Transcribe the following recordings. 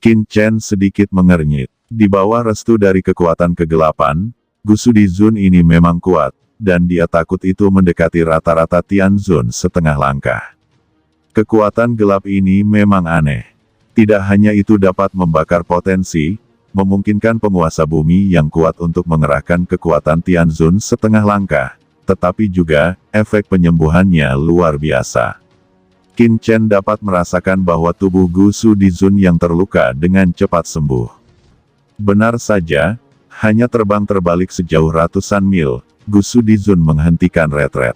Qin Chen sedikit mengernyit. Di bawah restu dari kekuatan kegelapan, Gusudi Zun ini memang kuat, dan dia takut itu mendekati rata-rata Tianzun setengah langkah. Kekuatan gelap ini memang aneh. Tidak hanya itu dapat membakar potensi, memungkinkan penguasa bumi yang kuat untuk mengerahkan kekuatan Tianzun setengah langkah, tetapi juga, efek penyembuhannya luar biasa. Qin Chen dapat merasakan bahwa tubuh Gusudi Zun yang terluka dengan cepat sembuh. Benar saja, hanya terbang terbalik sejauh ratusan mil, Gusudi Zun menghentikan retret.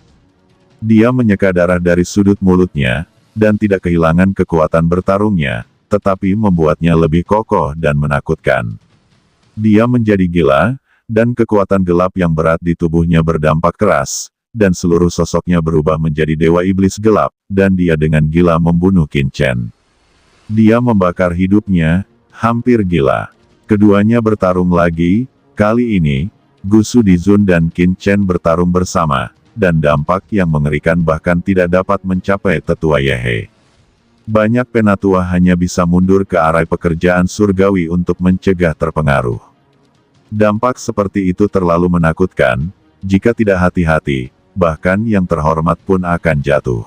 Dia menyeka darah dari sudut mulutnya, dan tidak kehilangan kekuatan bertarungnya, tetapi membuatnya lebih kokoh dan menakutkan. Dia menjadi gila, dan kekuatan gelap yang berat di tubuhnya berdampak keras, dan seluruh sosoknya berubah menjadi dewa iblis gelap, dan dia dengan gila membunuh Qin Chen. Dia membakar hidupnya, hampir gila. Keduanya bertarung lagi, kali ini, Gusudi Zun dan Qin Chen bertarung bersama, dan dampak yang mengerikan bahkan tidak dapat mencapai tetua Yehe. Banyak penatua hanya bisa mundur ke arah pekerjaan surgawi untuk mencegah terpengaruh. Dampak seperti itu terlalu menakutkan, jika tidak hati-hati, bahkan yang terhormat pun akan jatuh.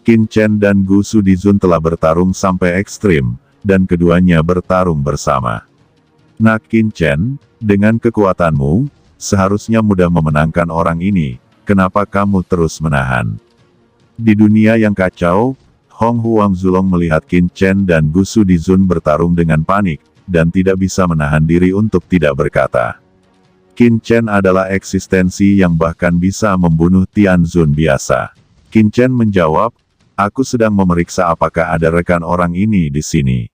Qin Chen dan Gusudi Zun telah bertarung sampai ekstrim, dan keduanya bertarung bersama. Nah Qin Chen, dengan kekuatanmu, seharusnya mudah memenangkan orang ini, kenapa kamu terus menahan? Di dunia yang kacau, Hong Huang Zulong melihat Qin Chen dan Gusudi Zun bertarung dengan panik, dan tidak bisa menahan diri untuk tidak berkata. Qin Chen adalah eksistensi yang bahkan bisa membunuh Tianzun biasa. Qin Chen menjawab, aku sedang memeriksa apakah ada rekan orang ini di sini.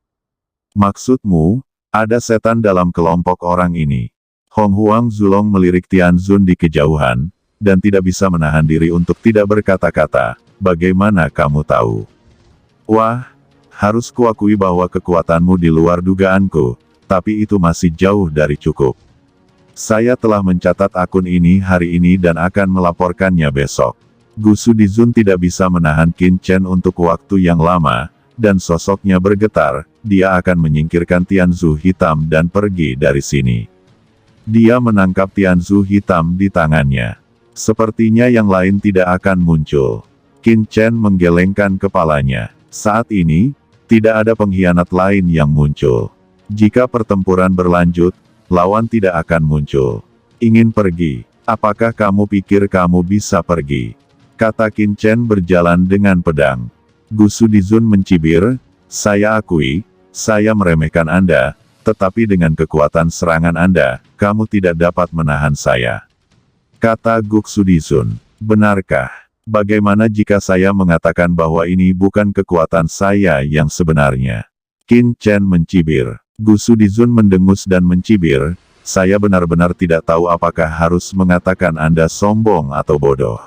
Maksudmu? Ada setan dalam kelompok orang ini. Hong Huang Zulong melirik Tianzun di kejauhan, dan tidak bisa menahan diri untuk tidak berkata-kata, bagaimana kamu tahu? Wah, harus kuakui bahwa kekuatanmu di luar dugaanku, tapi itu masih jauh dari cukup. Saya telah mencatat akun ini hari ini dan akan melaporkannya besok. Gusudi Zun tidak bisa menahan Qin Chen untuk waktu yang lama, dan sosoknya bergetar, dia akan menyingkirkan Tianzu hitam dan pergi dari sini. Dia menangkap Tianzu hitam di tangannya. Sepertinya yang lain tidak akan muncul. Qin Chen menggelengkan kepalanya. Saat ini, tidak ada pengkhianat lain yang muncul. Jika pertempuran berlanjut, lawan tidak akan muncul. Ingin pergi? Apakah kamu pikir kamu bisa pergi? Kata Qin Chen berjalan dengan pedang. Gusudi Zun mencibir, saya akui, saya meremehkan Anda, tetapi dengan kekuatan serangan Anda, kamu tidak dapat menahan saya. Kata Gusudi Zun, benarkah? Bagaimana jika saya mengatakan bahwa ini bukan kekuatan saya yang sebenarnya? Qin Chen mencibir. Gusudi Zun mendengus dan mencibir, saya benar-benar tidak tahu apakah harus mengatakan Anda sombong atau bodoh.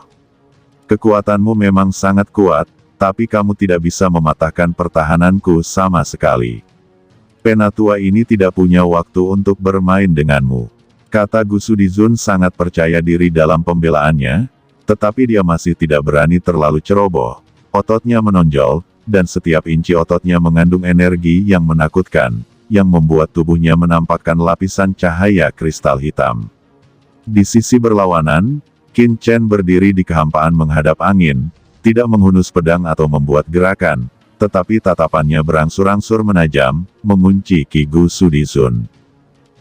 Kekuatanmu memang sangat kuat, tapi kamu tidak bisa mematahkan pertahananku sama sekali. Penatua ini tidak punya waktu untuk bermain denganmu. Kata Gusudi Zun sangat percaya diri dalam pembelaannya, tetapi dia masih tidak berani terlalu ceroboh. Ototnya menonjol, dan setiap inci ototnya mengandung energi yang menakutkan, yang membuat tubuhnya menampakkan lapisan cahaya kristal hitam. Di sisi berlawanan, Qin Chen berdiri di kehampaan menghadap angin, tidak menghunus pedang atau membuat gerakan, tetapi tatapannya berangsur-angsur menajam, mengunci Ki Gusudi Zun.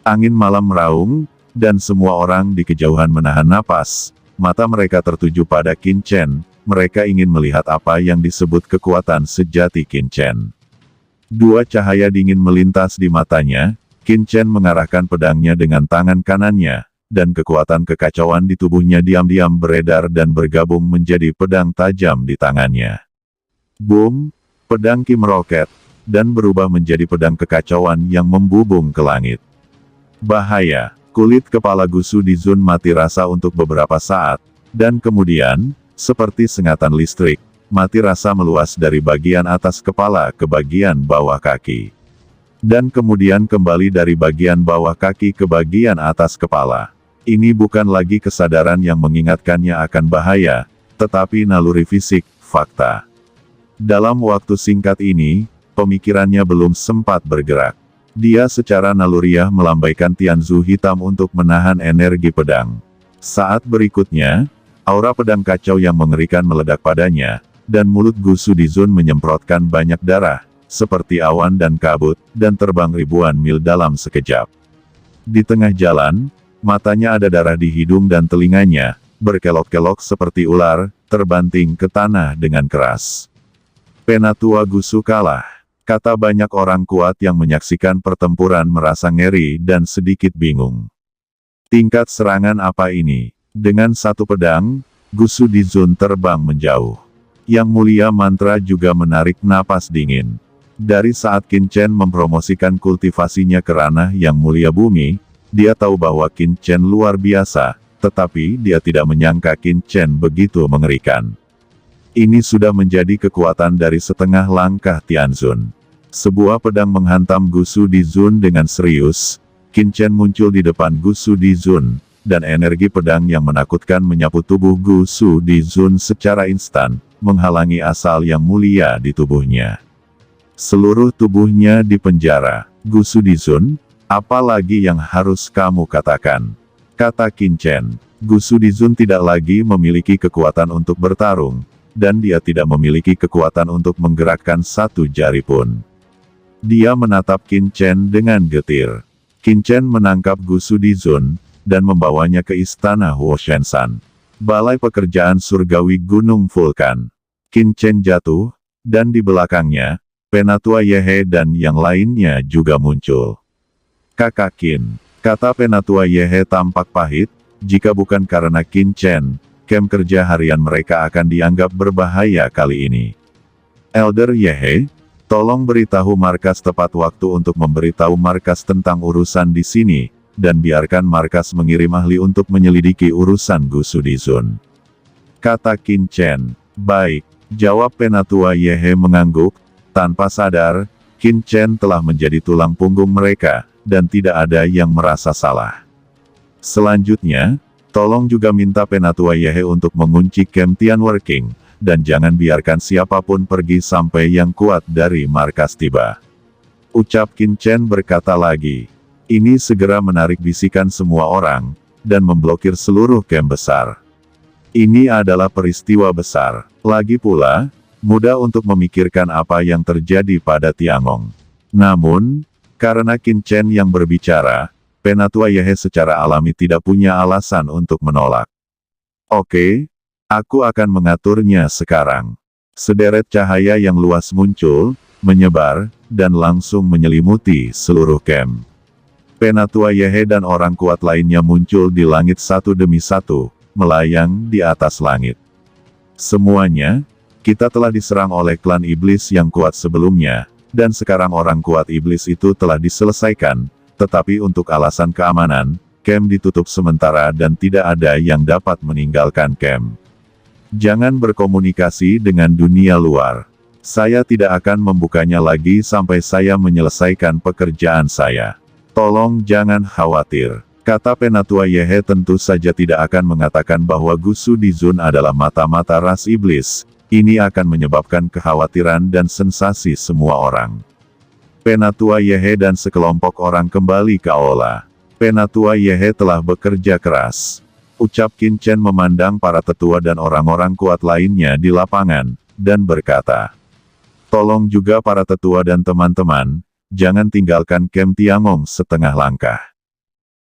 Angin malam meraung, dan semua orang di kejauhan menahan napas, mata mereka tertuju pada Qin Chen, mereka ingin melihat apa yang disebut kekuatan sejati Qin Chen. Dua cahaya dingin melintas di matanya, Qin Chen mengarahkan pedangnya dengan tangan kanannya, dan kekuatan kekacauan di tubuhnya diam-diam beredar dan bergabung menjadi pedang tajam di tangannya. Boom! Pedang Ki meroket, dan berubah menjadi pedang kekacauan yang membubung ke langit. Bahaya! Kulit kepala Gusudi Zun mati rasa untuk beberapa saat, dan kemudian, seperti sengatan listrik, mati rasa meluas dari bagian atas kepala ke bagian bawah kaki. Dan kemudian kembali dari bagian bawah kaki ke bagian atas kepala. Ini bukan lagi kesadaran yang mengingatkannya akan bahaya, tetapi naluri fisik, fakta. Dalam waktu singkat ini, pemikirannya belum sempat bergerak. Dia secara naluriah melambaikan Tianzu hitam untuk menahan energi pedang. Saat berikutnya, aura pedang kacau yang mengerikan meledak padanya, dan mulut Gu Sudizun menyemprotkan banyak darah, seperti awan dan kabut, dan terbang ribuan mil dalam sekejap. Di tengah jalan, matanya ada darah di hidung dan telinganya, berkelok-kelok seperti ular, terbanting ke tanah dengan keras. Penatua Gusu kalah. Kata banyak orang kuat yang menyaksikan pertempuran merasa ngeri dan sedikit bingung. Tingkat serangan apa ini? Dengan satu pedang, Gu Sudizun terbang menjauh. Yang Mulia Mantra juga menarik napas dingin. Dari saat Qin Chen mempromosikan kultivasinya ke ranah Yang Mulia Bumi, dia tahu bahwa Qin Chen luar biasa, tetapi dia tidak menyangka Qin Chen begitu mengerikan. Ini sudah menjadi kekuatan dari setengah langkah Tianzun. Sebuah pedang menghantam Gu Sudizun dengan serius. Qin Chen muncul di depan Gu Sudizun, dan energi pedang yang menakutkan menyapu tubuh Gu Sudizun secara instan, menghalangi asal Yang Mulia di tubuhnya. Seluruh tubuhnya dipenjara. Gu Sudizun, apa lagi yang harus kamu katakan? Kata Qin Chen. Gu Sudizun tidak lagi memiliki kekuatan untuk bertarung, dan dia tidak memiliki kekuatan untuk menggerakkan satu jari pun. Dia menatap Qin Chen dengan getir. Qin Chen menangkap Gu Sudizun, dan membawanya ke istana Huoshensan, balai pekerjaan surgawi Gunung Vulkan. Qin Chen jatuh, dan di belakangnya, Penatua Yehe dan yang lainnya juga muncul. Kakak Qin, kata Penatua Yehe tampak pahit, jika bukan karena Qin Chen, kem kerja harian mereka akan dianggap berbahaya kali ini. Elder Yehe, tolong beritahu markas tepat waktu untuk memberitahu markas tentang urusan di sini, dan biarkan markas mengirim ahli untuk menyelidiki urusan Gu Sudizun. Kata Qin Chen. Baik, jawab Penatua Yehe mengangguk. Tanpa sadar, Qin Chen telah menjadi tulang punggung mereka, dan tidak ada yang merasa salah. Selanjutnya, tolong juga minta Penatua Yehe untuk mengunci Camp Tianworking, dan jangan biarkan siapapun pergi sampai yang kuat dari markas tiba. Ucap Qin Chen berkata lagi. Ini segera menarik bisikan semua orang, dan memblokir seluruh camp besar. Ini adalah peristiwa besar. Lagi pula, mudah untuk memikirkan apa yang terjadi pada Tiangong. Namun, karena Qin Chen yang berbicara, Penatua Yehe secara alami tidak punya alasan untuk menolak. Oke, aku akan mengaturnya sekarang. Sederet cahaya yang luas muncul, menyebar, dan langsung menyelimuti seluruh camp. Penatua Yehe dan orang kuat lainnya muncul di langit satu demi satu, melayang di atas langit. Semuanya, kita telah diserang oleh klan iblis yang kuat sebelumnya, dan sekarang orang kuat iblis itu telah diselesaikan. Tetapi untuk alasan keamanan, camp ditutup sementara dan tidak ada yang dapat meninggalkan camp. Jangan berkomunikasi dengan dunia luar. Saya tidak akan membukanya lagi sampai saya menyelesaikan pekerjaan saya. Tolong jangan khawatir. Kata Penatua Yehe tentu saja tidak akan mengatakan bahwa Gu Sudizun adalah mata-mata ras iblis. Ini akan menyebabkan kekhawatiran dan sensasi semua orang. Penatua Yehe dan sekelompok orang kembali ke aula. Penatua Yehe telah bekerja keras. Ucap Qin Chen memandang para tetua dan orang-orang kuat lainnya di lapangan, dan berkata, tolong juga para tetua dan teman-teman, jangan tinggalkan camp Tiangong setengah langkah.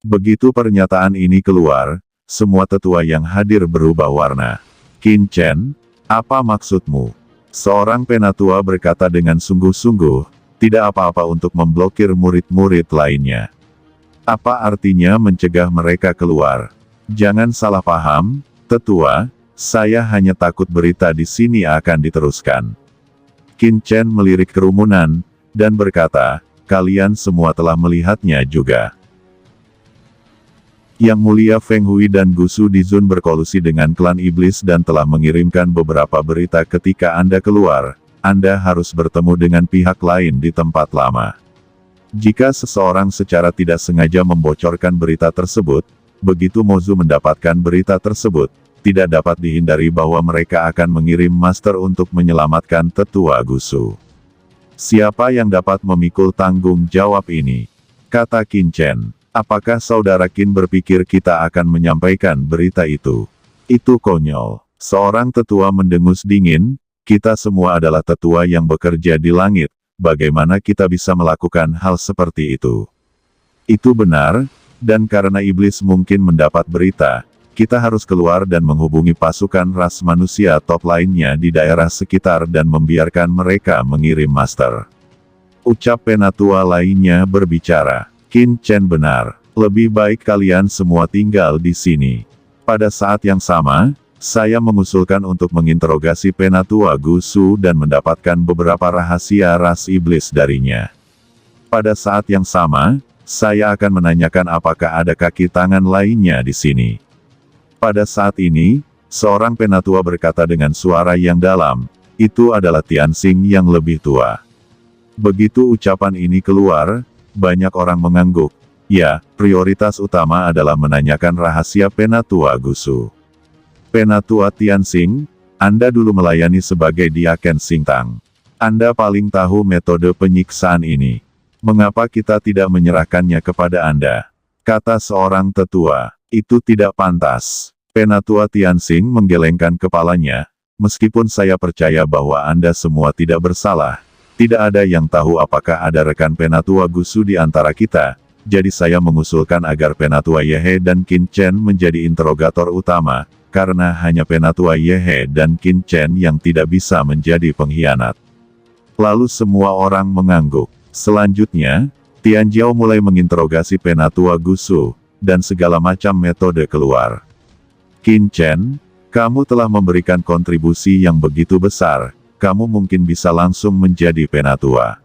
Begitu pernyataan ini keluar, semua tetua yang hadir berubah warna. Qin Chen, apa maksudmu? Seorang penatua berkata dengan sungguh-sungguh, tidak apa-apa untuk memblokir murid-murid lainnya. Apa artinya mencegah mereka keluar? Jangan salah paham, tetua, saya hanya takut berita di sini akan diteruskan. Qin Chen melirik kerumunan, dan berkata, kalian semua telah melihatnya juga. Yang Mulia Feng Hui dan Gu Sudizun berkolusi dengan klan iblis dan telah mengirimkan beberapa berita ketika Anda keluar. Anda harus bertemu dengan pihak lain di tempat lama. Jika seseorang secara tidak sengaja membocorkan berita tersebut, begitu Mozu mendapatkan berita tersebut, tidak dapat dihindari bahwa mereka akan mengirim master untuk menyelamatkan tetua Gusu. Siapa yang dapat memikul tanggung jawab ini? Kata Qin Chen. Apakah saudara Qin berpikir kita akan menyampaikan berita itu? Itu konyol. Seorang tetua mendengus dingin, kita semua adalah tetua yang bekerja di langit, bagaimana kita bisa melakukan hal seperti itu? Itu benar, dan karena iblis mungkin mendapat berita, kita harus keluar dan menghubungi pasukan ras manusia top lainnya di daerah sekitar dan membiarkan mereka mengirim master. Ucap penatua lainnya berbicara. Qin Chen benar. Lebih baik kalian semua tinggal di sini. Pada saat yang sama, saya mengusulkan untuk menginterogasi penatua Gusu dan mendapatkan beberapa rahasia ras iblis darinya. Pada saat yang sama, saya akan menanyakan apakah ada kaki tangan lainnya di sini. Pada saat ini, seorang penatua berkata dengan suara yang dalam, itu adalah Tianxing yang lebih tua. Begitu ucapan ini keluar, banyak orang mengangguk. Ya, prioritas utama adalah menanyakan rahasia penatua Gusu. Penatua Tianxing, Anda dulu melayani sebagai Diaken Xingtang. Anda paling tahu metode penyiksaan ini. Mengapa kita tidak menyerahkannya kepada Anda? Kata seorang tetua. Itu tidak pantas. Penatua Tianxing menggelengkan kepalanya. Meskipun saya percaya bahwa Anda semua tidak bersalah, tidak ada yang tahu apakah ada rekan penatua Gusu di antara kita, jadi saya mengusulkan agar penatua Yehe dan Qin Chen menjadi interrogator utama, karena hanya penatua Yehe dan Qin Chen yang tidak bisa menjadi pengkhianat. Lalu semua orang mengangguk. Selanjutnya, Tianjiao mulai menginterogasi penatua Gusu, dan segala macam metode keluar. Qin Chen, kamu telah memberikan kontribusi yang begitu besar, kamu mungkin bisa langsung menjadi penatua.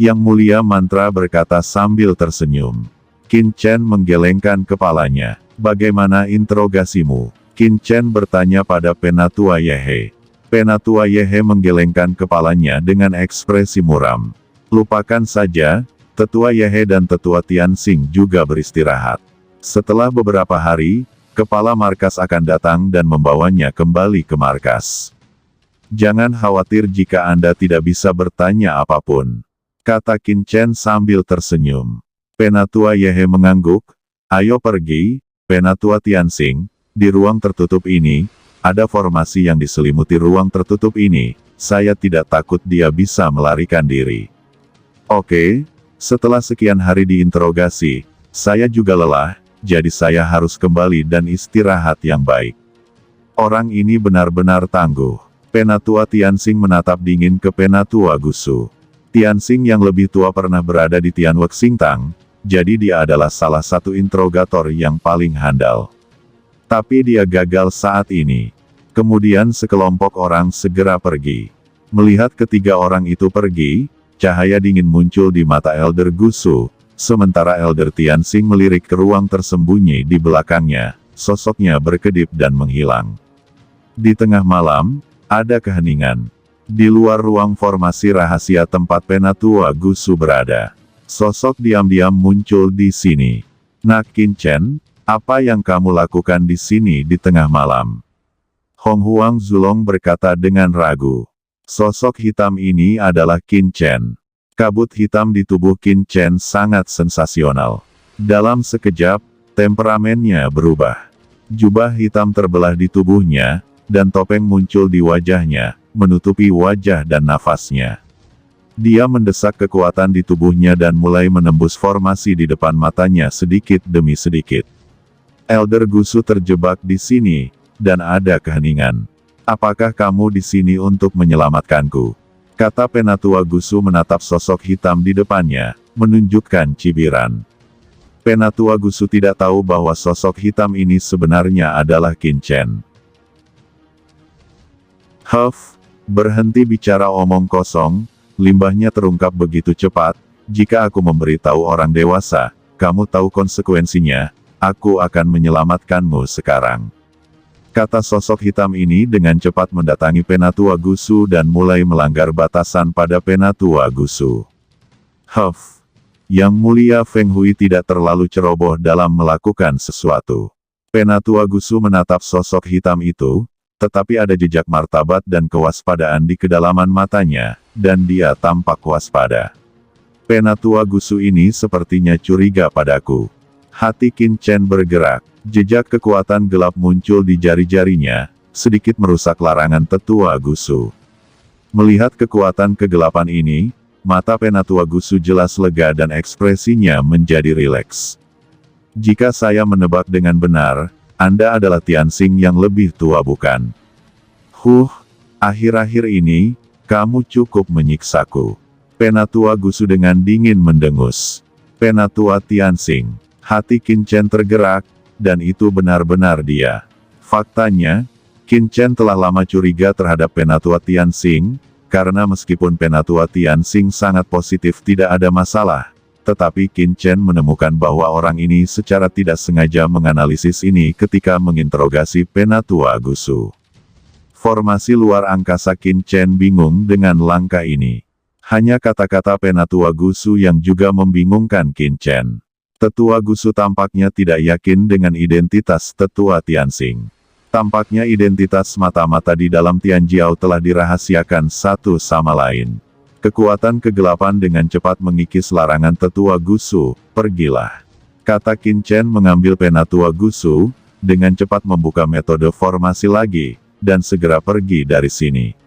Yang Mulia Mantra berkata sambil tersenyum. Qin Chen menggelengkan kepalanya. Bagaimana interogasimu? Qin Chen bertanya pada penatua Yehe. Penatua Yehe menggelengkan kepalanya dengan ekspresi muram. Lupakan saja, tetua Yehe dan tetua Tianxing juga beristirahat. Setelah beberapa hari, kepala markas akan datang dan membawanya kembali ke markas. Jangan khawatir jika Anda tidak bisa bertanya apapun. Kata Qin Chen sambil tersenyum. Penatua Yehe mengangguk. Ayo pergi, Penatua Tianxing. Di ruang tertutup ini, ada formasi yang diselimuti ruang tertutup ini. Saya tidak takut dia bisa melarikan diri. Oke, setelah sekian hari diinterogasi, saya juga lelah. Jadi saya harus kembali dan istirahat yang baik. Orang ini benar-benar tangguh. Penatua Tianxing menatap dingin ke Penatua Gusu. Tianxing yang lebih tua pernah berada di Tianwek Xingtang, jadi dia adalah salah satu interrogator yang paling handal. Tapi dia gagal saat ini. Kemudian sekelompok orang segera pergi. Melihat ketiga orang itu pergi, cahaya dingin muncul di mata Elder Gusu. Sementara Elder Tianxing melirik ke ruang tersembunyi di belakangnya, sosoknya berkedip dan menghilang. Di tengah malam, ada keheningan. Di luar ruang formasi rahasia tempat penatua Gusu berada. Sosok diam-diam muncul di sini. Nak Qin Chen, apa yang kamu lakukan di sini di tengah malam? Hong Huang Zulong berkata dengan ragu. Sosok hitam ini adalah Qin Chen. Kabut hitam di tubuh Qin Chen sangat sensasional. Dalam sekejap, temperamennya berubah. Jubah hitam terbelah di tubuhnya, dan topeng muncul di wajahnya, menutupi wajah dan nafasnya. Dia mendesak kekuatan di tubuhnya dan mulai menembus formasi di depan matanya sedikit demi sedikit. Elder Gusu terjebak di sini, dan ada keheningan. Apakah kamu di sini untuk menyelamatkanku? Kata Penatua Gusu menatap sosok hitam di depannya, menunjukkan cibiran. Penatua Gusu tidak tahu bahwa sosok hitam ini sebenarnya adalah Qin Chen. Huff, berhenti bicara omong kosong, limbahnya terungkap begitu cepat, jika aku memberitahu orang dewasa, kamu tahu konsekuensinya, aku akan menyelamatkanmu sekarang. Kata sosok hitam ini dengan cepat mendatangi Penatua Gusu dan mulai melanggar batasan pada Penatua Gusu. Huff. Yang Mulia Feng Hui tidak terlalu ceroboh dalam melakukan sesuatu. Penatua Gusu menatap sosok hitam itu, tetapi ada jejak martabat dan kewaspadaan di kedalaman matanya, dan dia tampak waspada. Penatua Gusu ini sepertinya curiga padaku. Hati Qin Chen bergerak, jejak kekuatan gelap muncul di jari-jarinya, sedikit merusak larangan tetua Gusu. Melihat kekuatan kegelapan ini, mata Penatua Gusu jelas lega dan ekspresinya menjadi rileks. Jika saya menebak dengan benar, Anda adalah Tianxing yang lebih tua bukan? Akhir-akhir ini, kamu cukup menyiksaku. Penatua Gusu dengan dingin mendengus. Penatua Tianxing. Hati Qin Chen tergerak, dan itu benar-benar dia. Faktanya, Qin Chen telah lama curiga terhadap Penatua Tianxing, karena meskipun Penatua Tianxing sangat positif tidak ada masalah, tetapi Qin Chen menemukan bahwa orang ini secara tidak sengaja menganalisis ini ketika menginterogasi Penatua Gusu. Formasi luar angkasa Qin Chen bingung dengan langkah ini. Hanya kata-kata Penatua Gusu yang juga membingungkan Qin Chen. Tetua Gusu tampaknya tidak yakin dengan identitas Tetua Tianxing. Tampaknya identitas mata-mata di dalam Tianjiao telah dirahasiakan satu sama lain. Kekuatan kegelapan dengan cepat mengikis larangan Tetua Gusu, pergilah. Kata Qin Chen mengambil Penatua Gusu, dengan cepat membuka metode formasi lagi, dan segera pergi dari sini.